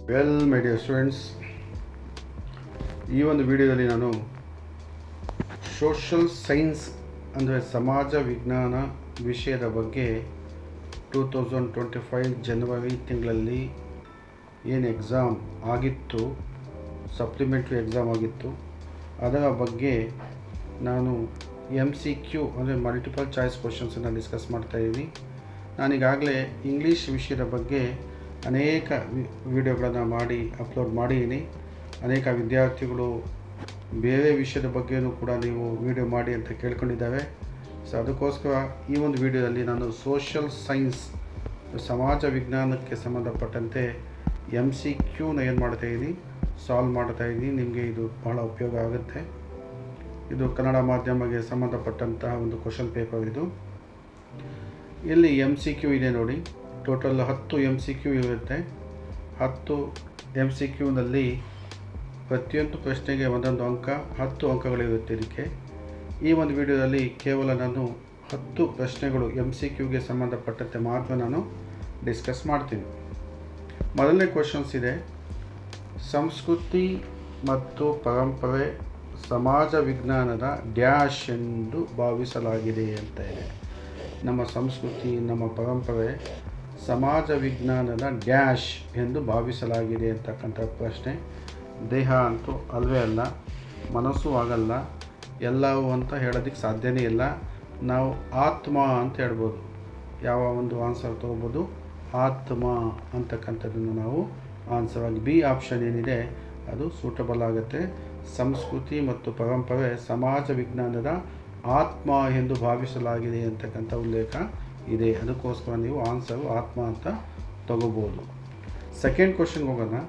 Well my dear students, ಈ ಒಂದು ವಿಡಿಯೋದಲ್ಲಿ ನಾನು ಸೋಷಲ್ ಸೈನ್ಸ್ ಅಂದರೆ ಸಮಾಜ ವಿಜ್ಞಾನ ವಿಷಯದ ಬಗ್ಗೆ 2025 ಜನವರಿ ತಿಂಗಳಲ್ಲಿ ಏನು ಎಕ್ಸಾಮ್ ಆಗಿತ್ತು, ಸಪ್ಲಿಮೆಂಟ್ರಿ ಎಕ್ಸಾಮ್ ಆಗಿತ್ತು, ಅದರ ಬಗ್ಗೆ ನಾನು MCQ ಅಂದರೆ ಮಲ್ಟಿಪಲ್ ಚಾಯ್ಸ್ ಕ್ವಶನ್ಸನ್ನು ಡಿಸ್ಕಸ್ ಮಾಡ್ತಾಯಿದ್ದೀನಿ. ನಾನೀಗಾಗಲೇ ಇಂಗ್ಲೀಷ್ ವಿಷಯದ ಬಗ್ಗೆ ಅನೇಕ ವಿಡಿಯೋಗಳನ್ನು ಮಾಡಿ ಅಪ್ಲೋಡ್ ಮಾಡಿದ್ದೀನಿ. ಅನೇಕ ವಿದ್ಯಾರ್ಥಿಗಳು ಬೇರೆ ವಿಷಯದ ಬಗ್ಗೆಯೂ ಕೂಡ ನೀವು ವಿಡಿಯೋ ಮಾಡಿ ಅಂತ ಕೇಳ್ಕೊಂಡಿದ್ದಾವೆ. ಸೊ ಅದಕ್ಕೋಸ್ಕರ ಈ ಒಂದು ವಿಡಿಯೋದಲ್ಲಿ ನಾನು ಸೋಷಲ್ ಸೈನ್ಸ್ ಸಮಾಜ ವಿಜ್ಞಾನಕ್ಕೆ ಸಂಬಂಧಪಟ್ಟಂತೆ MCQನ ಏನು ಮಾಡ್ತಾಯಿದ್ದೀನಿ, ಸಾಲ್ವ್ ಮಾಡ್ತಾಯಿದ್ದೀನಿ. ನಿಮಗೆ ಇದು ಬಹಳ ಉಪಯೋಗ ಆಗುತ್ತೆ. ಇದು ಕನ್ನಡ ಮಾಧ್ಯಮಕ್ಕೆ ಸಂಬಂಧಪಟ್ಟಂತಹ ಒಂದು ಕ್ವಶನ್ ಪೇಪರ್. ಇದು ಇಲ್ಲಿ MCQ ಇದೆ ನೋಡಿ. ಟೋಟಲ್ 10 MCQ ಇರುತ್ತೆ. 10 MCQನಲ್ಲಿ ಪ್ರತಿಯೊಂದು ಪ್ರಶ್ನೆಗೆ ಒಂದೊಂದು ಅಂಕ, 10 ಅಂಕಗಳಿರುತ್ತೆ ಇದಕ್ಕೆ. ಈ ಒಂದು ವಿಡಿಯೋದಲ್ಲಿ ಕೇವಲ ನಾನು 10 ಪ್ರಶ್ನೆಗಳು MCQಗೆ ಸಂಬಂಧಪಟ್ಟಂತೆ ಮಾತ್ರ ನಾನು ಡಿಸ್ಕಸ್ ಮಾಡ್ತೀನಿ. ಮೊದಲನೇ ಕ್ವಶನ್ಸ್ ಇದೆ, ಸಂಸ್ಕೃತಿ ಮತ್ತು ಪರಂಪರೆ ಸಮಾಜ ವಿಜ್ಞಾನದ ಡ್ಯಾಶ್ ಎಂದು ಭಾವಿಸಲಾಗಿದೆ ಅಂತ ಇದೆ. ನಮ್ಮ ಸಂಸ್ಕೃತಿ, ನಮ್ಮ ಪರಂಪರೆ ಸಮಾಜ ವಿಜ್ಞಾನದ ಡ್ಯಾಶ್ ಎಂದು ಭಾವಿಸಲಾಗಿದೆ ಅಂತಕ್ಕಂಥ ಪ್ರಶ್ನೆ. ದೇಹ ಅಂತೂ ಅಲ್ವೇ ಅಲ್ಲ, ಮನಸ್ಸು ಆಗಲ್ಲ, ಎಲ್ಲವೂ ಅಂತ ಹೇಳೋದಕ್ಕೆ ಸಾಧ್ಯನೇ ಇಲ್ಲ. ನಾವು ಆತ್ಮ ಅಂತ ಹೇಳ್ಬೋದು. ಯಾವ ಒಂದು ಆನ್ಸರ್ ತೊಗೋಬೋದು, ಆತ್ಮ ಅಂತಕ್ಕಂಥದ್ದನ್ನು ನಾವು ಆನ್ಸರ್ ಆಗಿ ಬಿ ಆಪ್ಷನ್ ಏನಿದೆ ಅದು ಸೂಟಬಲ್ ಆಗುತ್ತೆ. ಸಂಸ್ಕೃತಿ ಮತ್ತು ಪರಂಪರೆ ಸಮಾಜ ವಿಜ್ಞಾನದ ಆತ್ಮ ಎಂದು ಭಾವಿಸಲಾಗಿದೆ ಅಂತಕ್ಕಂಥ ಉಲ್ಲೇಖ ಇದೆ. ಅದಕ್ಕೋಸ್ಕರ ನೀವು ಆನ್ಸರು ಆತ್ಮ ಅಂತ ತಗೋಬೋದು. ಸೆಕೆಂಡ್ ಕ್ವಶನ್ಗೆ ಹೋಗೋಣ.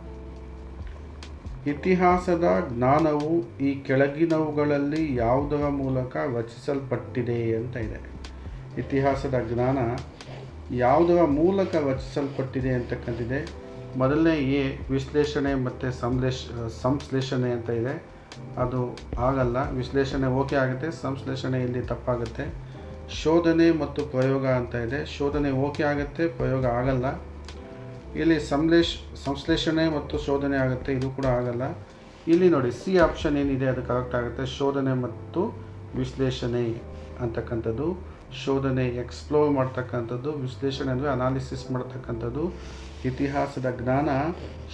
ಇತಿಹಾಸದ ಜ್ಞಾನವು ಈ ಕೆಳಗಿನವುಗಳಲ್ಲಿ ಯಾವುದರ ಮೂಲಕ ರಚಿಸಲ್ಪಟ್ಟಿದೆ ಅಂತ ಇದೆ. ಇತಿಹಾಸದ ಜ್ಞಾನ ಯಾವುದರ ಮೂಲಕ ರಚಿಸಲ್ಪಟ್ಟಿದೆ ಅಂತಕ್ಕಂತಿದೆ. ಮೊದಲನೇ ಎ ವಿಶ್ಲೇಷಣೆ ಮತ್ತು ಸಂಶ್ಲೇಷಣೆ ಅಂತ ಇದೆ. ಅದು ಆಗಲ್ಲ. ವಿಶ್ಲೇಷಣೆ ಓಕೆ ಆಗುತ್ತೆ, ಸಂಶ್ಲೇಷಣೆ ಇಲ್ಲಿ ತಪ್ಪಾಗುತ್ತೆ. ಶೋಧನೆ ಮತ್ತು ಪ್ರಯೋಗ ಅಂತ ಇದೆ. ಶೋಧನೆ ಓಕೆ ಆಗುತ್ತೆ, ಪ್ರಯೋಗ ಆಗಲ್ಲ. ಇಲ್ಲಿ ಸಂಶ್ಲೇಷಣೆ ಮತ್ತು ಶೋಧನೆ ಆಗುತ್ತೆ, ಇದು ಕೂಡ ಆಗಲ್ಲ. ಇಲ್ಲಿ ನೋಡಿ ಸಿ ಆಪ್ಷನ್ ಏನಿದೆ ಅದು ಕರೆಕ್ಟ್ ಆಗುತ್ತೆ. ಶೋಧನೆ ಮತ್ತು ವಿಶ್ಲೇಷಣೆ ಅಂತಕ್ಕಂಥದ್ದು. ಶೋಧನೆ ಎಕ್ಸ್ಪ್ಲೋರ್ ಮಾಡ್ತಕ್ಕಂಥದ್ದು, ವಿಶ್ಲೇಷಣೆ ಅಂದರೆ ಅನಾಲಿಸಿಸ್ ಮಾಡ್ತಕ್ಕಂಥದ್ದು. ಇತಿಹಾಸದ ಜ್ಞಾನ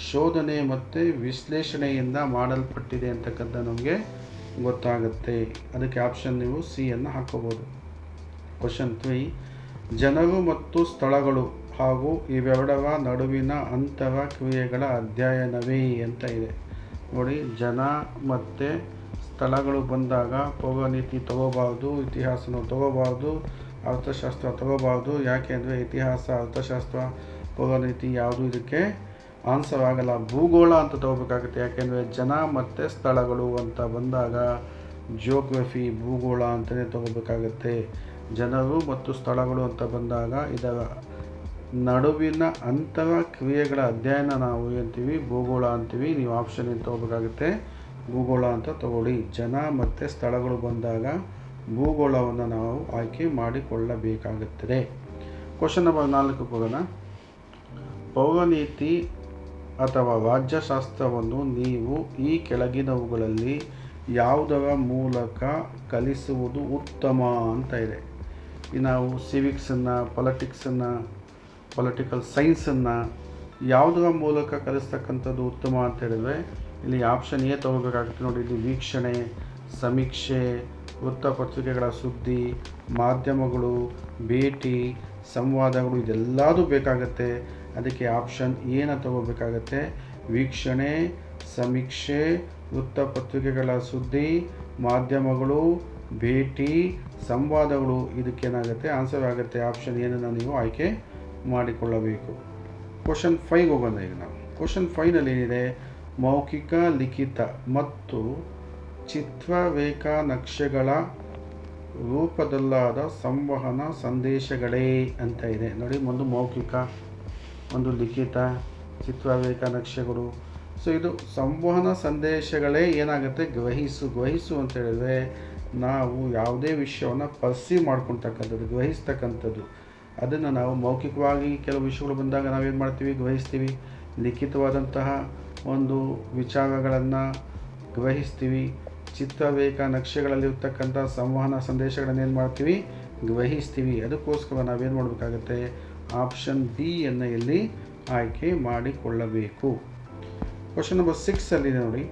ಶೋಧನೆ ಮತ್ತು ವಿಶ್ಲೇಷಣೆಯಿಂದ ಮಾಡಲ್ಪಟ್ಟಿದೆ ಅಂತಕ್ಕಂಥ ನಮಗೆ ಗೊತ್ತಾಗುತ್ತೆ. ಅದಕ್ಕೆ ಆಪ್ಷನ್ ನೀವು ಸಿಯನ್ನು ಹಾಕೋಬೋದು. ಕ್ವಶನ್ 3, ಜನರು ಮತ್ತು ಸ್ಥಳಗಳು ಹಾಗೂ ಇವೆರಡರ ನಡುವಿನ ಅಂತರ ಕ್ರಿಯೆಗಳ ಅಧ್ಯಯನವೇ ಅಂತ ಇದೆ. ನೋಡಿ, ಜನ ಮತ್ತು ಸ್ಥಳಗಳು ಬಂದಾಗ ಪೌರನೀತಿ ತಗೋಬಾರ್ದು, ಇತಿಹಾಸನೂ ತಗೋಬಾರ್ದು, ಅರ್ಥಶಾಸ್ತ್ರ ತಗೋಬಾರ್ದು. ಯಾಕೆ ಅಂದರೆ ಇತಿಹಾಸ, ಅರ್ಥಶಾಸ್ತ್ರ, ಪೌರನೀತಿ ಯಾವುದು ಇದಕ್ಕೆ ಆನ್ಸರ್ ಆಗಲ್ಲ. ಭೂಗೋಳ ಅಂತ ತಗೋಬೇಕಾಗುತ್ತೆ. ಯಾಕೆಂದರೆ ಜನ ಮತ್ತು ಸ್ಥಳಗಳು ಅಂತ ಬಂದಾಗ ಜಿಯೋಗ್ರಫಿ, ಭೂಗೋಳ ಅಂತಲೇ ತಗೋಬೇಕಾಗತ್ತೆ. ಜನರು ಮತ್ತು ಸ್ಥಳಗಳು ಅಂತ ಬಂದಾಗ ಇದರ ನಡುವಿನ ಅಂತರ ಕ್ರಿಯೆಗಳ ಅಧ್ಯಯನ ನಾವು ಅಂತೀವಿ, ಭೂಗೋಳ ಅಂತೀವಿ. ನೀವು ಆಪ್ಷನ್ ಏನು ತಗೋಬೇಕಾಗುತ್ತೆ, ಭೂಗೋಳ ಅಂತ ತಗೊಳ್ಳಿ. ಜನ ಮತ್ತು ಸ್ಥಳಗಳು ಬಂದಾಗ ಭೂಗೋಳವನ್ನು ನಾವು ಆಯ್ಕೆ ಮಾಡಿಕೊಳ್ಳಬೇಕಾಗುತ್ತದೆ. ಕ್ವಶನ್ ನಂಬರ್ 4 ಹೋಗೋಣ. ಪೌರನೀತಿ ಅಥವಾ ರಾಜ್ಯಶಾಸ್ತ್ರವನ್ನು ನೀವು ಈ ಕೆಳಗಿನವುಗಳಲ್ಲಿ ಯಾವುದರ ಮೂಲಕ ಕಲಿಸುವುದು ಉತ್ತಮ ಅಂತ ಇದೆ. ನಾವು ಸಿವಿಕ್ಸನ್ನು, ಪೊಲಿಟಿಕಲ್ ಸೈನ್ಸನ್ನು ಯಾವುದರ ಮೂಲಕ ಕಲಿಸ್ತಕ್ಕಂಥದ್ದು ಉತ್ತಮ ಅಂತ ಹೇಳಿದ್ರೆ ಇಲ್ಲಿ ಆಪ್ಷನ್ ಎ ತಗೋಬೇಕಾಗುತ್ತೆ. ನೋಡಿ, ಇಲ್ಲಿ ವೀಕ್ಷಣೆ, ಸಮೀಕ್ಷೆ, ವೃತ್ತಪತ್ರಿಕೆಗಳ ಸುದ್ದಿ, ಮಾಧ್ಯಮಗಳು, ಭೇಟಿ, ಸಂವಾದಗಳು ಇದೆಲ್ಲದೂ ಬೇಕಾಗುತ್ತೆ. ಅದಕ್ಕೆ ಆಪ್ಷನ್ ಎನ ತಗೋಬೇಕಾಗತ್ತೆ. ವೀಕ್ಷಣೆ, ಸಮೀಕ್ಷೆ, ವೃತ್ತಪತ್ರಿಕೆಗಳ ಸುದ್ದಿ, ಮಾಧ್ಯಮಗಳು, ಭೇಟಿ, ಸಂವಾದಗಳು ಇದಕ್ಕೇನಾಗುತ್ತೆ ಆನ್ಸರ್ ಆಗುತ್ತೆ. ಆಪ್ಷನ್ ಏನನ್ನು ನೀವು ಆಯ್ಕೆ ಮಾಡಿಕೊಳ್ಳಬೇಕು. ಕ್ವಶನ್ 5 ಹೋಗೋಣ. ಈಗ ನಾವು ಕ್ವಶನ್ 5ನಲ್ಲಿ ಏನಿದೆ, ಮೌಖಿಕ, ಲಿಖಿತ ಮತ್ತು ಚಿತ್ರರೇಖಾ ನಕ್ಷೆಗಳ ರೂಪದಲ್ಲಾದ ಸಂವಹನ ಸಂದೇಶಗಳೇ ಅಂತ ಇದೆ. ನೋಡಿ, ಒಂದು ಮೌಖಿಕ, ಒಂದು ಲಿಖಿತ, ಚಿತ್ರರೇಖಾ ನಕ್ಷೆಗಳು. ಸೊ ಇದು ಸಂವಹನ ಸಂದೇಶಗಳೇ ಏನಾಗುತ್ತೆ, ಗ್ರಹಿಸು ಅಂತ ಹೇಳಿದ್ರೆ ನಾವು ಯಾವುದೇ ವಿಷಯವನ್ನು ಪರ್ಸೀವ್ ಮಾಡ್ಕೊಳ್ತಕ್ಕಂಥದ್ದು, ಗ್ರಹಿಸ್ತಕ್ಕಂಥದ್ದು. ಅದನ್ನು ನಾವು ಮೌಖಿಕವಾಗಿ ಕೆಲವು ವಿಷಯಗಳು ಬಂದಾಗ ನಾವೇನು ಮಾಡ್ತೀವಿ, ಗ್ರಹಿಸ್ತೀವಿ. ಲಿಖಿತವಾದಂತಹ ಒಂದು ವಿಚಾರಗಳನ್ನು ಗ್ರಹಿಸ್ತೀವಿ. ಚಿತ್ರರೇಖಾ ನಕ್ಷೆಗಳಲ್ಲಿರ್ತಕ್ಕಂಥ ಸಂವಹನ ಸಂದೇಶಗಳನ್ನು ಏನು ಮಾಡ್ತೀವಿ, ಗ್ರಹಿಸ್ತೀವಿ. ಅದಕ್ಕೋಸ್ಕರ ನಾವೇನು ಮಾಡಬೇಕಾಗತ್ತೆ, ಆಪ್ಷನ್ ಬಿಯನ್ನು ಇಲ್ಲಿ ಆಯ್ಕೆ ಮಾಡಿಕೊಳ್ಳಬೇಕು. ಕ್ವಶನ್ ನಂಬರ್ 6 ನೋಡಿ,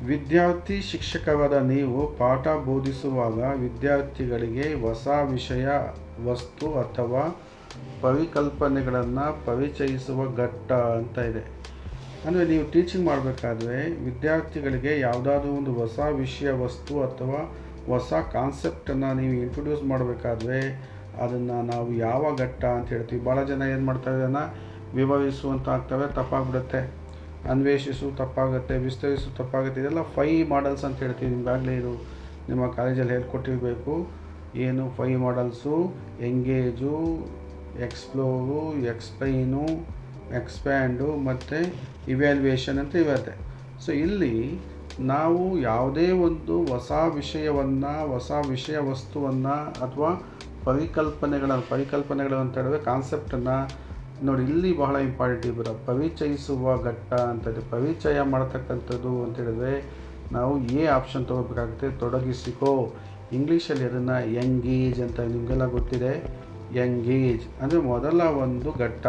ವಿದ್ಯಾರ್ಥಿ ಶಿಕ್ಷಕರಾದ ನೀವು ಪಾಠ ಬೋಧಿಸುವಾಗ ವಿದ್ಯಾರ್ಥಿಗಳಿಗೆ ಹೊಸ ವಿಷಯ, ವಸ್ತು ಅಥವಾ ಪರಿಕಲ್ಪನೆಗಳನ್ನು ಪರಿಚಯಿಸುವ ಘಟ್ಟ ಅಂತ ಇದೆ. ಅಂದರೆ ನೀವು ಟೀಚಿಂಗ್ ಮಾಡಬೇಕಾದ್ರೆ ವಿದ್ಯಾರ್ಥಿಗಳಿಗೆ ಯಾವುದಾದ್ರೂ ಒಂದು ಹೊಸ ವಿಷಯ, ವಸ್ತು ಅಥವಾ ಹೊಸ ಕಾನ್ಸೆಪ್ಟನ್ನು ನೀವು ಇಂಟ್ರೊಡ್ಯೂಸ್ ಮಾಡಬೇಕಾದ್ರೆ ಅದನ್ನು ನಾವು ಯಾವ ಘಟ್ಟ ಅಂತ ಹೇಳ್ತೀವಿ. ಭಾಳ ಜನ ಏನು ಮಾಡ್ತಾರೆ, ಅದನ್ನು ವಿವರಿಸುವಂತ ಆಗ್ತವೆ, ತಪ್ಪಾಗ್ಬಿಡುತ್ತೆ. ಅನ್ವೇಷಿಸು ತಪ್ಪಾಗುತ್ತೆ, ವಿಸ್ತರಿಸು ತಪ್ಪಾಗುತ್ತೆ. ಇದೆಲ್ಲ 5 ಮಾಡಲ್ಸ್ ಅಂತ ಹೇಳ್ತೀವಿ. ನಿಮಗಾಗಲೇ ಇದು ನಿಮ್ಮ ಕಾಲೇಜಲ್ಲಿ ಹೇಳ್ಕೊಟ್ಟಿರಬೇಕು. ಏನು 5 ಮಾಡಲ್ಸು? ಎಂಗೇಜು, ಎಕ್ಸ್ಪ್ಲೋರು, ಎಕ್ಸ್ಪ್ಲೈನು, ಎಕ್ಸ್ಪ್ಯಾಂಡು ಮತ್ತು ಇವ್ಯಾಲ್ಯೂಯೇಷನ್ ಅಂತ ಇರುತ್ತೆ. ಸೊ ಇಲ್ಲಿ ನಾವು ಯಾವುದೇ ಒಂದು ಹೊಸ ವಿಷಯವನ್ನು, ಹೊಸ ವಿಷಯ ವಸ್ತುವನ್ನು ಅಥವಾ ಪರಿಕಲ್ಪನೆಗಳು ಅಂತ ಹೇಳಿದ್ರೆ ಕಾನ್ಸೆಪ್ಟನ್ನು ನೋಡಿ, ಇಲ್ಲಿ ಬಹಳ ಇಂಪಾರ್ಟೆಂಟ್ ಇಬ್ಬರ ಪರಿಚಯಿಸುವ ಘಟ್ಟ ಅಂತದೆ. ಪರಿಚಯ ಮಾಡ್ತಕ್ಕಂಥದ್ದು ಅಂತ ಹೇಳಿದ್ರೆ ನಾವು ಆಪ್ಷನ್ ತೊಗೋಬೇಕಾಗುತ್ತೆ, ತೊಡಗಿಸಿಕೋ. ಇಂಗ್ಲೀಷಲ್ಲಿ ಅದನ್ನು ಎಂಗೇಜ್ ಅಂತ ನಿಮಗೆಲ್ಲ ಗೊತ್ತಿದೆ. ಎಂಗೇಜ್ ಅಂದರೆ ಮೊದಲ ಒಂದು ಘಟ್ಟ.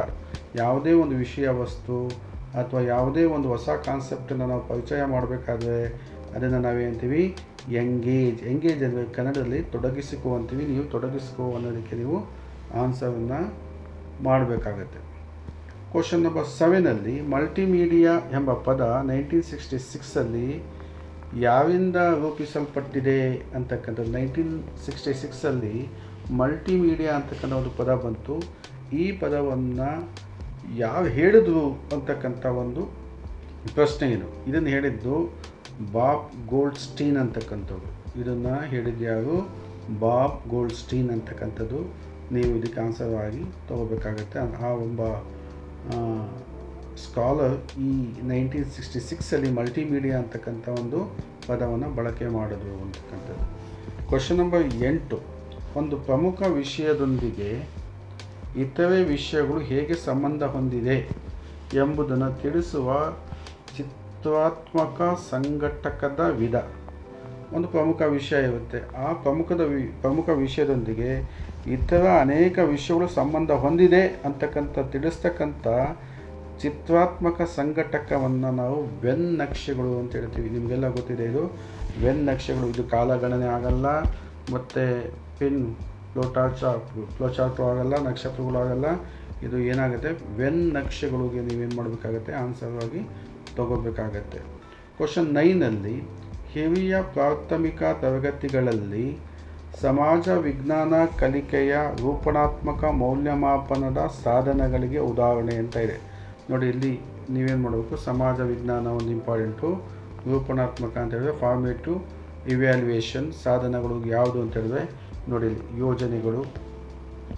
ಯಾವುದೇ ಒಂದು ವಿಷಯ, ವಸ್ತು ಅಥವಾ ಯಾವುದೇ ಒಂದು ಹೊಸ ಕಾನ್ಸೆಪ್ಟನ್ನು ನಾವು ಪರಿಚಯ ಮಾಡಬೇಕಾದ್ರೆ ಅದನ್ನು ನಾವೇಂತೀವಿ, ಎಂಗೇಜ್. ಎಂಗೇಜ್ ಅಂದರೆ ಕನ್ನಡದಲ್ಲಿ ತೊಡಗಿಸಿಕೋ ಅಂತೀವಿ. ನೀವು ತೊಡಗಿಸಿಕೋ ಅನ್ನೋದಕ್ಕೆ ನೀವು ಆನ್ಸರನ್ನು ಮಾಡಬೇಕಾಗತ್ತೆ. ಕ್ವಶನ್ ನಂಬರ್ 7 ಮಲ್ಟಿಮೀಡಿಯಾ ಎಂಬ ಪದ 1966 ಯಾರಿಂದ ರೂಪಿಸಲ್ಪಟ್ಟಿದೆ ಅಂತಕ್ಕಂಥದ್ದು. 1966 ಮಲ್ಟಿಮೀಡಿಯಾ ಅಂತಕ್ಕಂಥ ಒಂದು ಪದ ಬಂತು. ಈ ಪದವನ್ನು ಹೇಳಿದ್ರು ಅಂತಕ್ಕಂಥ ಒಂದು ಪ್ರಶ್ನೆ ಇದು. ಇದನ್ನು ಹೇಳಿದ್ದು ಬಾಬ್ ಗೋಲ್ಡ್ಸ್ಟೀನ್ ಅಂತಕ್ಕಂಥದ್ದು. ಇದನ್ನು ಹೇಳಿದ್ದು ಯಾರು? ಬಾಬ್ ಗೋಲ್ಡ್ಸ್ಟೀನ್ ಅಂತಕ್ಕಂಥದ್ದು. ನೀವು ಇದಕ್ಕೆ ಆನ್ಸರ್ ಆಗಿ ತೊಗೋಬೇಕಾಗತ್ತೆ. ಆ ಒಬ್ಬ ಸ್ಕಾಲರ್ ಈ 1966 ಮಲ್ಟಿಮೀಡಿಯಾ ಅಂತಕ್ಕಂಥ ಒಂದು ಪದವನ್ನು ಬಳಕೆ ಮಾಡಿದ್ರು ಅಂತಕ್ಕಂಥದ್ದು. ಕ್ವಶನ್ ನಂಬರ್ 8 ಒಂದು ಪ್ರಮುಖ ವಿಷಯದೊಂದಿಗೆ ಇತರೆ ವಿಷಯಗಳು ಹೇಗೆ ಸಂಬಂಧ ಹೊಂದಿದೆ ಎಂಬುದನ್ನು ತಿಳಿಸುವ ಚಿತ್ರಾತ್ಮಕ ಸಂಘಟಕದ ವಿಧ. ಒಂದು ಪ್ರಮುಖ ವಿಷಯ ಇರುತ್ತೆ. ಆ ಪ್ರಮುಖ ವಿಷಯದೊಂದಿಗೆ ಇತರ ಅನೇಕ ವಿಷಯಗಳು ಸಂಬಂಧ ಹೊಂದಿದೆ ಅಂತಕ್ಕಂಥ ತಿಳಿಸ್ತಕ್ಕಂಥ ಚಿತ್ರಾತ್ಮಕ ಸಂಘಟಕವನ್ನು ನಾವು ವೆನ್ ನಕ್ಷೆಗಳು ಅಂತ ಹೇಳ್ತೀವಿ. ನಿಮಗೆಲ್ಲ ಗೊತ್ತಿದೆ ಇದು ವೆನ್ ನಕ್ಷೆಗಳು. ಇದು ಕಾಲಗಣನೆ ಆಗಲ್ಲ, ಮತ್ತು ಪಿನ್ ಫ್ಲೋಚಾರ್ಟು ಆಗಲ್ಲ, ನಕ್ಷತ್ರಗಳು ಆಗಲ್ಲ. ಇದು ಏನಾಗುತ್ತೆ, ವೆನ್ ನಕ್ಷೆಗಳಿಗೆ ನೀವೇನು ಮಾಡಬೇಕಾಗತ್ತೆ, ಆನ್ಸರ್ ಆಗಿ ತಗೋಬೇಕಾಗತ್ತೆ. ಕ್ವಶನ್ 9 ಹಿರಿಯ ಪ್ರಾಥಮಿಕ ತರಗತಿಗಳಲ್ಲಿ ಸಮಾಜ ವಿಜ್ಞಾನ ಕಲಿಕೆಯ ರೂಪಣಾತ್ಮಕ ಮೌಲ್ಯಮಾಪನದ ಸಾಧನಗಳಿಗೆ ಉದಾಹರಣೆ ಅಂತ ಇದೆ. ನೋಡಿ, ಇಲ್ಲಿ ನೀವೇನು ಮಾಡಬೇಕು, ಸಮಾಜ ವಿಜ್ಞಾನ ಒಂದು ಇಂಪಾರ್ಟೆಂಟು, ರೂಪಣಾತ್ಮಕ ಅಂತ ಹೇಳಿದ್ರೆ ಫಾರ್ಮೇಟಿವ್ ಇವ್ಯಾಲ್ಯೂಯೇಷನ್ ಸಾಧನಗಳು ಯಾವುದು ಅಂತ ಹೇಳಿದ್ರೆ ನೋಡಿ, ಇಲ್ಲಿ ಯೋಜನೆಗಳು,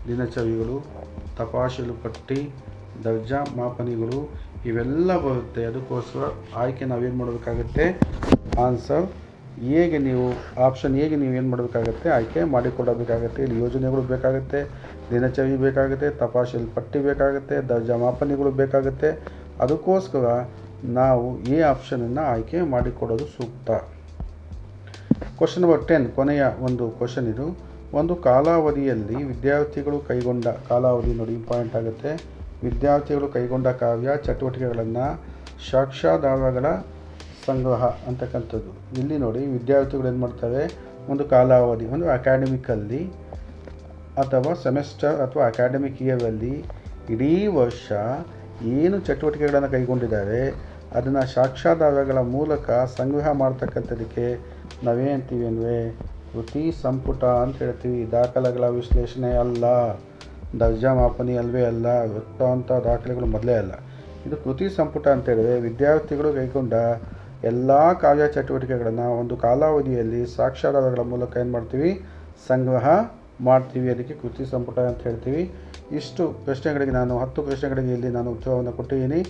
ದಿನಚರಿಗಳು, ತಪಾಸಣೆ ಪಟ್ಟಿ, ದರ್ಜಾ ಮಾಪನಿಗಳು ಇವೆಲ್ಲ ಬರುತ್ತೆ. ಅದಕ್ಕೋಸ್ಕರ ಆಯ್ಕೆ ನಾವೇನು ಮಾಡಬೇಕಾಗತ್ತೆ, ಆನ್ಸರ್ ಹೇಗೆ ನೀವು ಆಪ್ಷನ್ ಹೇಗೆ ನೀವೇನು ಮಾಡಬೇಕಾಗತ್ತೆ, ಆಯ್ಕೆ ಮಾಡಿಕೊಳ್ಳಬೇಕಾಗತ್ತೆ. ಇಲ್ಲಿ ಯೋಜನೆಗಳು ಬೇಕಾಗುತ್ತೆ, ದಿನಚರಿ ಬೇಕಾಗುತ್ತೆ, ತಪಾಸಣೆ ಪಟ್ಟಿ ಬೇಕಾಗುತ್ತೆ, ದರ್ಜಾ ಮಾಪನಿಗಳು ಬೇಕಾಗುತ್ತೆ. ಅದಕ್ಕೋಸ್ಕರ ನಾವು ಈ ಆಪ್ಷನನ್ನು ಆಯ್ಕೆ ಮಾಡಿಕೊಡೋದು ಸೂಕ್ತ. ಕ್ವಶನ್ ನಂಬರ್ 10 ಕೊನೆಯ ಒಂದು ಕ್ವಶನ್ ಇದು. ಒಂದು ಕಾಲಾವಧಿಯಲ್ಲಿ ವಿದ್ಯಾರ್ಥಿಗಳು ಕೈಗೊಂಡ ಕಾಲಾವಧಿ ನೋಡಿ ಇಂಪಾರ್ಟೆಂಟ್ ಆಗುತ್ತೆ. ವಿದ್ಯಾರ್ಥಿಗಳು ಕೈಗೊಂಡ ಕಾವ್ಯ ಚಟುವಟಿಕೆಗಳನ್ನು ಸಾಕ್ಷ್ಯಾಧಾರಗಳ ಸಂಗ್ರಹ ಅಂತಕ್ಕಂಥದ್ದು. ಇಲ್ಲಿ ನೋಡಿ, ವಿದ್ಯಾರ್ಥಿಗಳು ಏನು ಮಾಡ್ತಾರೆ, ಒಂದು ಕಾಲಾವಧಿ, ಒಂದು ಅಕಾಡೆಮಿಕಲ್ಲಿ ಅಥವಾ ಸೆಮೆಸ್ಟರ್ ಅಥವಾ ಅಕಾಡೆಮಿಕ್ ಇಯರಲ್ಲಿ ಇಡೀ ವರ್ಷ ಏನು ಚಟುವಟಿಕೆಗಳನ್ನು ಕೈಗೊಂಡಿದ್ದಾರೆ ಅದನ್ನು ಸಾಕ್ಷ್ಯಾಧಾರಗಳ ಮೂಲಕ ಸಂಗ್ರಹ ಮಾಡ್ತಕ್ಕಂಥದಕ್ಕೆ ನಾವೇಂತೀವಿ ಅಂದರೆ ಕೃತಿ ಸಂಪುಟ ಅಂತ ಹೇಳ್ತೀವಿ. ದಾಖಲೆಗಳ ವಿಶ್ಲೇಷಣೆ ಅಲ್ಲ, ದರ್ಜಾ ಮಾಪನಿ ಅಲ್ವೇ ಅಲ್ಲ, ವೃತ್ತಾಂತ ದಾಖಲೆಗಳು ಮೊದಲೇ ಅಲ್ಲ. ಇದು ಕೃತಿ ಸಂಪುಟ ಅಂತ ಹೇಳಿದ್ರೆ ವಿದ್ಯಾರ್ಥಿಗಳು ಕೈಗೊಂಡ ಎಲ್ಲ ಕಾವ್ಯ ಚಟುವಟಿಕೆಗಳನ್ನು ಒಂದು ಕಾಲಾವಧಿಯಲ್ಲಿ ಸಾಕ್ಷ್ಯಾಧಾರಗಳ ಮೂಲಕ ಏನು ಮಾಡ್ತೀವಿ, ಸಂಗ್ರಹ ಮಾಡ್ತೀವಿ. ಅದಕ್ಕೆ ಕೃತಿ ಸಂಪುಟ ಅಂತ ಹೇಳ್ತೀವಿ. ಇಷ್ಟು ಪ್ರಶ್ನೆಗಳಿಗೆ ನಾನು 10 ಪ್ರಶ್ನೆಗಳಿಗೆ ಇಲ್ಲಿ ನಾನು ಉತ್ತರವನ್ನು ಕೊಟ್ಟಿದ್ದೀನಿ.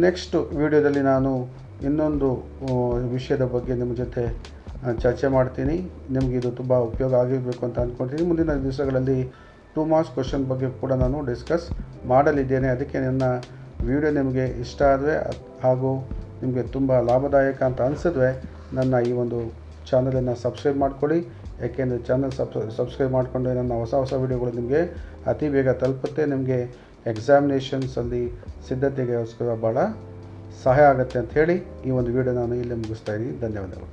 ನೆಕ್ಸ್ಟ್ ವಿಡಿಯೋದಲ್ಲಿ ನಾನು ಇನ್ನೊಂದು ವಿಷಯದ ಬಗ್ಗೆ ನಿಮ್ಮ ಜೊತೆ ಚರ್ಚೆ ಮಾಡ್ತೀನಿ. ನಿಮಗೆ ಇದು ತುಂಬ ಉಪಯೋಗ ಆಗಿರಬೇಕು ಅಂತ ಅಂದ್ಕೊಳ್ತೀನಿ. ಮುಂದಿನ ದಿವಸಗಳಲ್ಲಿ 2 ಮಾರ್ಕ್ಸ್ ಕ್ವಶನ್ ಬಗ್ಗೆ ಕೂಡ ನಾನು ಡಿಸ್ಕಸ್ ಮಾಡಲಿದ್ದೇನೆ. ಅದಕ್ಕೆ ನನ್ನ ವಿಡಿಯೋ ನಿಮಗೆ ಇಷ್ಟ ಆದರೆ ಹಾಗೂ ನಿಮಗೆ ತುಂಬ ಲಾಭದಾಯಕ ಅಂತ ಅನಿಸಿದ್ರೆ ನನ್ನ ಈ ಒಂದು ಚಾನಲನ್ನು ಸಬ್ಸ್ಕ್ರೈಬ್ ಮಾಡಿಕೊಳ್ಳಿ. ಯಾಕೆಂದರೆ ಚಾನಲ್ ಸಬ್ಸ್ಕ್ರೈಬ್ ಮಾಡಿಕೊಂಡ್ರೆ ನನ್ನ ಹೊಸ ವಿಡಿಯೋಗಳು ನಿಮಗೆ ಅತಿ ಬೇಗ ತಲುಪುತ್ತೆ. ನಿಮಗೆ ಎಕ್ಸಾಮಿನೇಷನ್ಸಲ್ಲಿ ಸಿದ್ಧತೆಗೋಸ್ಕರ ಭಾಳ ಸಹಾಯ ಆಗುತ್ತೆ ಅಂತ ಹೇಳಿ ಈ ಒಂದು ವಿಡಿಯೋ ನಾನು ಇಲ್ಲೇ ಮುಗಿಸ್ತಾ ಇದ್ದೀನಿ. ಧನ್ಯವಾದಗಳು.